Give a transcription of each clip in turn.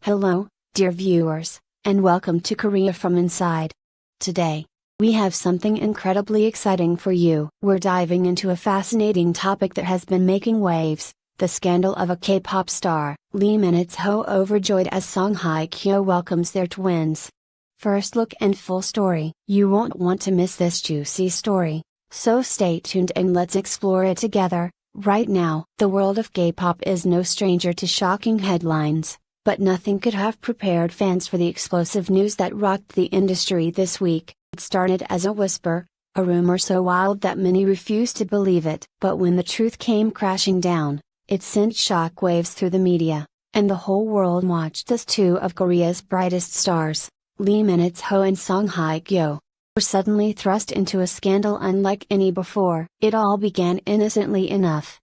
Hello, dear viewers, and welcome to Korea from Inside. Today, we have something incredibly exciting for you. We're diving into a fascinating topic that has been making waves, the scandal of a K-pop star, Lee Minutes Ho overjoyed as Song Hye Kyo welcomes their twins. First look and full story. You won't want to miss this juicy story, so stay tuned and let's explore it together. Right now, the world of K-pop is no stranger to shocking headlines. But nothing could have prepared fans for the explosive news that rocked the industry this week. It started as a whisper, a rumor so wild that many refused to believe it. But when the truth came crashing down, it sent shockwaves through the media, and the whole world watched as two of Korea's brightest stars, Lee Minutes Ho and Song Hye Kyo, were suddenly thrust into a scandal unlike any before. It all began innocently enough.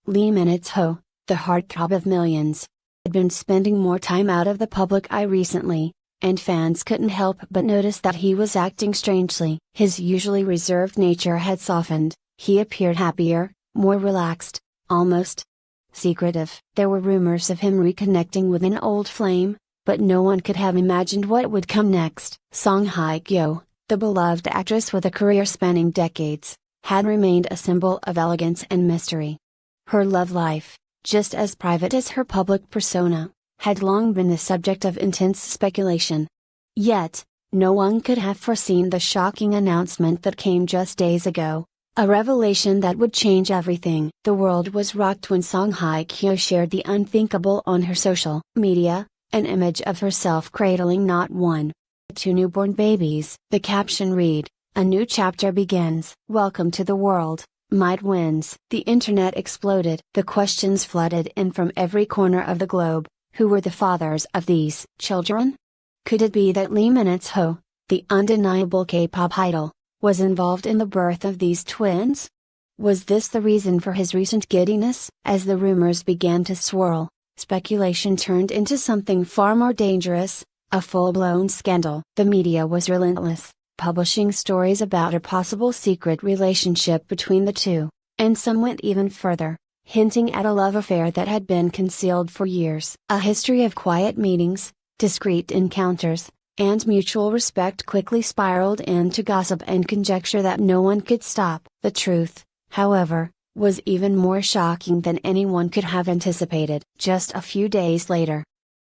Lee Minutes Ho, the heartthrob of millions, had been spending more time out of the public eye recently, and fans couldn't help but notice that he was acting strangely. His usually reserved nature had softened, he appeared happier, more relaxed, almost secretive. There were rumors of him reconnecting with an old flame, but no one could have imagined what would come next. Song Hye Kyo, the beloved actress with a career spanning decades, had remained a symbol of elegance and mystery. Her love life, just as private as her public persona, had long been the subject of intense speculation. Yet, no one could have foreseen the shocking announcement that came just days ago, a revelation that would change everything. The world was rocked when Song Hye Kyo shared the unthinkable on her social media, an image of herself cradling not one, but two newborn babies. The caption read, "A new chapter begins. Welcome to the world, my twins." The internet exploded. The questions flooded in from every corner of the globe. Who were the fathers of these children? Could it be that Lee Minutes Ho, the undeniable K-pop idol, was involved in the birth of these twins? Was this the reason for his recent giddiness? As the rumors began to swirl, speculation turned into something far more dangerous, a full-blown scandal. The media was relentless, publishing stories about a possible secret relationship between the two, and some went even further, hinting at a love affair that had been concealed for years. A history of quiet meetings, discreet encounters, and mutual respect quickly spiraled into gossip and conjecture that no one could stop. The truth, however, was even more shocking than anyone could have anticipated. Just a few days later,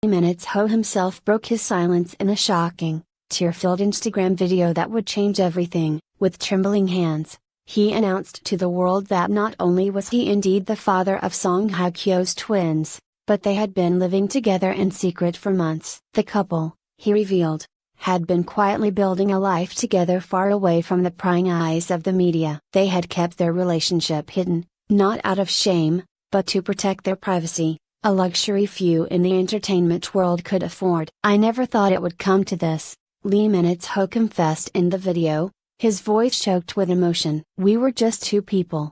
Minutes Ho himself broke his silence in a shocking, tear-filled Instagram video that would change everything. With trembling hands, he announced to the world that not only was he indeed the father of Song Hye Kyo's twins, but they had been living together in secret for months. The couple, he revealed, had been quietly building a life together far away from the prying eyes of the media. They had kept their relationship hidden, not out of shame, but to protect their privacy, a luxury few in the entertainment world could afford. "I never thought it would come to this," Lee Minutes Ho confessed in the video, his voice choked with emotion. "We were just two people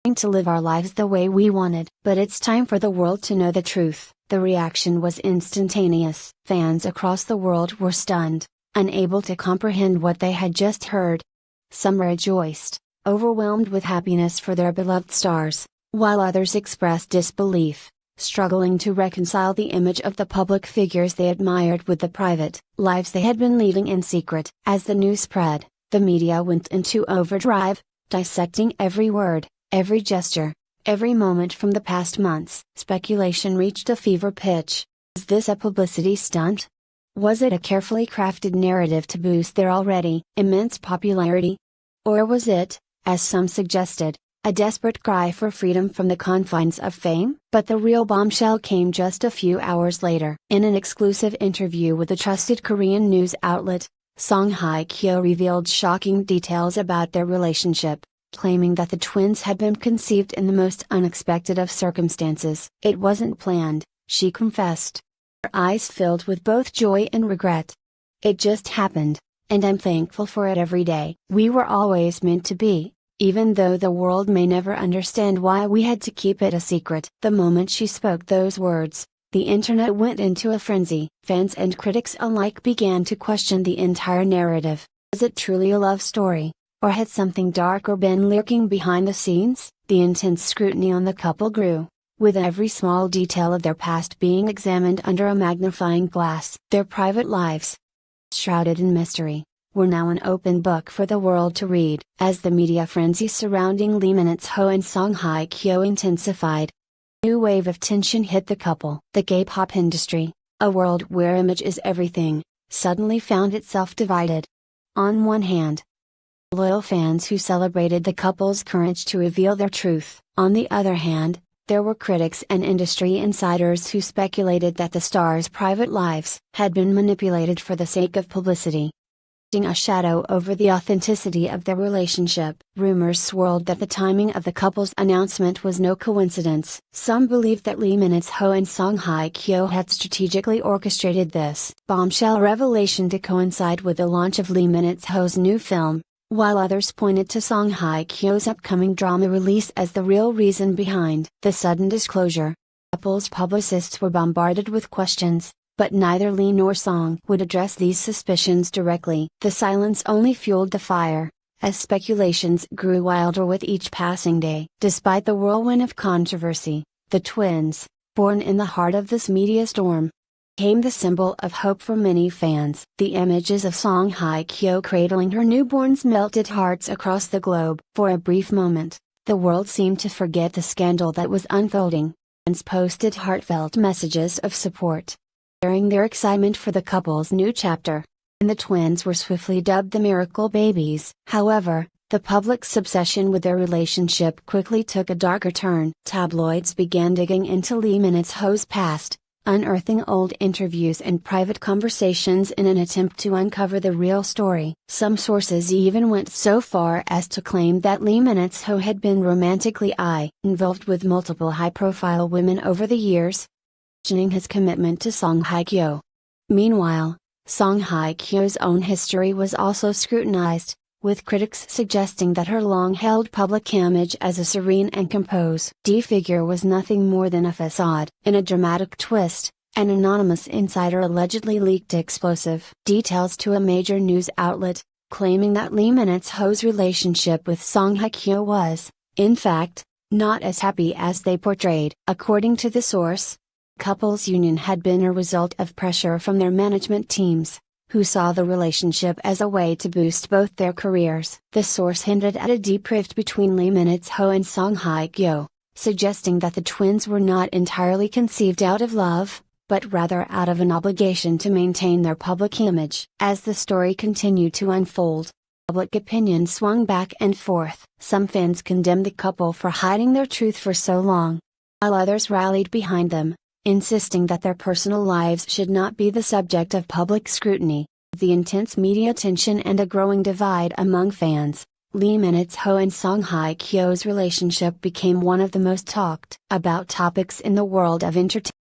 trying to live our lives the way we wanted. But it's time for the world to know the truth." The reaction was instantaneous. Fans across the world were stunned, unable to comprehend what they had just heard. Some rejoiced, overwhelmed with happiness for their beloved stars, while others expressed disbelief, struggling to reconcile the image of the public figures they admired with the private lives they had been leading in secret. As the news spread, the media went into overdrive, dissecting every word, every gesture, every moment from the past months. Speculation reached a fever pitch. Was this a publicity stunt? Was it a carefully crafted narrative to boost their already immense popularity? Or was it, as some suggested, a desperate cry for freedom from the confines of fame? But the real bombshell came just a few hours later. In an exclusive interview with a trusted Korean news outlet, Song Hye Kyo revealed shocking details about their relationship, claiming that the twins had been conceived in the most unexpected of circumstances. "It wasn't planned," she confessed, her eyes filled with both joy and regret. "It just happened, and I'm thankful for it every day. We were always meant to be, even though the world may never understand why we had to keep it a secret." The moment she spoke those words, the internet went into a frenzy. Fans and critics alike began to question the entire narrative. Was it truly a love story, or had something darker been lurking behind the scenes? The intense scrutiny on the couple grew, with every small detail of their past being examined under a magnifying glass. Their private lives, shrouded in mystery, were now an open book for the world to read. As the media frenzy surrounding Lee Min-ho and Song Hye Kyo intensified, a new wave of tension hit the couple. The K-pop industry, a world where image is everything, suddenly found itself divided. On one hand, loyal fans who celebrated the couple's courage to reveal their truth. On the other hand, there were critics and industry insiders who speculated that the stars' private lives had been manipulated for the sake of publicity. Casting a shadow over the authenticity of their relationship, rumors swirled that the timing of the couple's announcement was no coincidence. Some believed that Lee Min-ho and Song Hye Kyo had strategically orchestrated this bombshell revelation to coincide with the launch of Lee Min-ho's new film, while others pointed to Song Hye Kyo's upcoming drama release as the real reason behind the sudden disclosure. The couple's publicists were bombarded with questions, but neither Lee nor Song would address these suspicions directly. The silence only fueled the fire, as speculations grew wilder with each passing day. Despite the whirlwind of controversy, the twins, born in the heart of this media storm, became the symbol of hope for many fans. The images of Song Hye Kyo cradling her newborns melted hearts across the globe. For a brief moment, the world seemed to forget the scandal that was unfolding. Fans posted heartfelt messages of support, sharing their excitement for the couple's new chapter, and the twins were swiftly dubbed the miracle babies. However, the public's obsession with their relationship quickly took a darker turn. Tabloids began digging into Lee Min-ho's past, unearthing old interviews and private conversations in an attempt to uncover the real story. Some sources even went so far as to claim that Lee Min-ho had been romantically involved with multiple high-profile women over the years, questioning his commitment to Song Hye Kyo. Meanwhile, Song Hye Kyo's own history was also scrutinized, with critics suggesting that her long-held public image as a serene and composed figure was nothing more than a facade. In a dramatic twist, an anonymous insider allegedly leaked explosive details to a major news outlet, claiming that Lee Min-ho's relationship with Song Hye Kyo was, in fact, not as happy as they portrayed. According to the source, the couple's union had been a result of pressure from their management teams, who saw the relationship as a way to boost both their careers. The source hinted at a deep rift between Lee Min-ho and Song Hye Kyo, suggesting that the twins were not entirely conceived out of love, but rather out of an obligation to maintain their public image. As the story continued to unfold, public opinion swung back and forth. Some fans condemned the couple for hiding their truth for so long, while others rallied behind them, insisting that their personal lives should not be the subject of public scrutiny. The intense media tension and a growing divide among fans, Lee Min-ho and Song Hye Kyo's relationship became one of the most talked about topics in the world of entertainment.